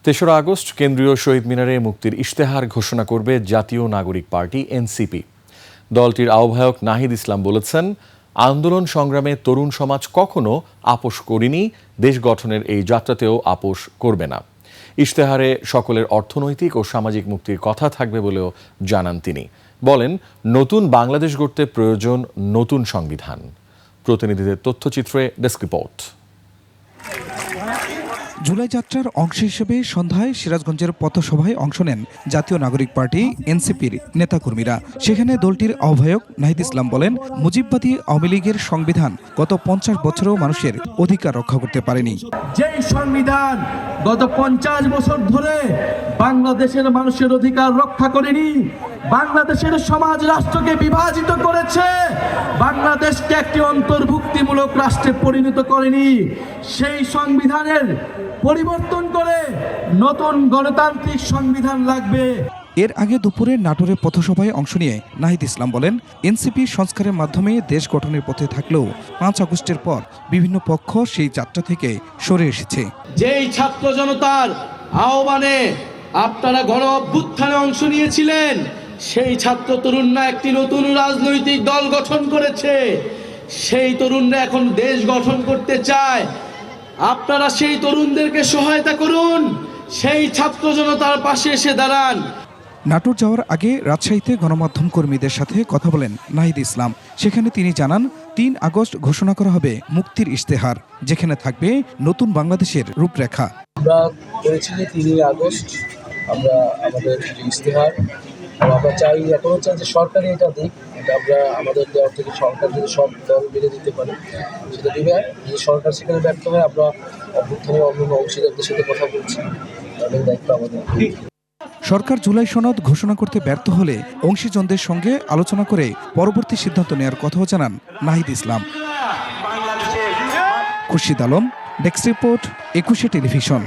৩রা August কেন্দ্রীয় শহীদ মিনারে মুক্তির ইশতেহার ঘোষণা করবে জাতীয় নাগরিক পার্টি এনসিপি। দলটির আহ্বায়ক নাহিদ ইসলাম বলেছেন, আন্দোলন সংগ্রামে তরুণ সমাজ কখনো আপোষ করেনি, দেশ গঠনের এই যাত্রাতেও আপোষ করবে না। ইশতেহারে সকলের অর্থনৈতিক ও সামাজিক মুক্তির কথা থাকবে বলেও জানান তিনি। বলেন, নতুন বাংলাদেশ গড়তে প্রয়োজন নতুন সংবিধান। প্রতিনিধিদের তথ্যচিত্রে ডেস্ক রিপোর্ট। জুলাই যাত্রার অংশ হিসেবে সন্ধ্যায় সিরাজগঞ্জের পথসভায় অংশ নেন জাতীয় নাগরিক পার্টি এনসিপির নেতাকর্মীরা। সেখানে দলটির আহ্বায়ক নাহিদ ইসলাম বলেন, মুজিববাদী আওয়ামী লীগের সংবিধান গত 50 বছরেও মানুষের অধিকার রক্ষা করতে পারেনি। যেই সংবিধান গত 50 বছর ধরে বাংলাদেশের মানুষের অধিকার রক্ষা করেনি, বাংলাদেশের সমাজ রাষ্ট্রকে বিভাজিত করেছে, বাংলাদেশকে একটি অন্তর্ভুক্তিমূলক রাষ্ট্রে পরিণত করেনি, সেই সংবিধানের পরিবর্তন করে নতুন গণতান্ত্রিক সংবিধান লাগবে। এর আগে দুপুরে নাটোরে পথসভায় অংশ নিয়ে নাহিদ ইসলাম বলেন, এনসিপি সংস্কারের মাধ্যমে দেশ গঠনের পথে থাকলেও 5 আগস্টের পর বিভিন্ন পক্ষ সেই যাত্রা থেকে সরে এসেছে। যেই ছাত্র জনতার আহ্বানে আপনারা গণ অভ্যুত্থানে অংশ নিয়েছিলেন, সেই ছাত্র তরুণরা একটি নতুন রাজনৈতিক দল গঠন করেছে। সেই তরুণরা এখন দেশ গঠন করতে চায়। আপনারা সেই তরুণদেরকে সহায়তা করুন, সেই ছাত্র জনতার পাশে এসে দাঁড়ান। নাটোর যাওয়ার আগে রাজশাহীতে গণমাধ্যম কর্মীদের সাথে কথা বলেন নাহিদ ইসলাম। সেখানে তিনি জানান, 3 আগস্ট ঘোষণা করা হবে মুক্তির ইশতেহার, যেখানে থাকবে নতুন বাংলাদেশের রূপরেখা। আমরা বলেছি যে 3 আগস্ট আমরা আমাদের ইশতেহার, আমরা চাই, এখনও চাই যে সরকারি এটা দিক, এটা আমরা আমাদের দেওয়ার থেকে সরকার যদি সব দল মিলে দিতে পারে সেটা দিবে। যদি সরকার সেখানে ব্যর্থ হয়, আমরা অভ্যুত্থানের অন্যান্য অংশীদারদের সাথে কথা বলছি, তাদের দায়িত্ব আমাদের। সরকার জুলাই সনদ ঘোষণা করতে ব্যর্থ হলে অংশীজনদের সঙ্গে আলোচনা করে পরবর্তী সিদ্ধান্ত নেওয়ার কথাও জানান Nahid Islam. Khurshid Alam, desk report, 21 television.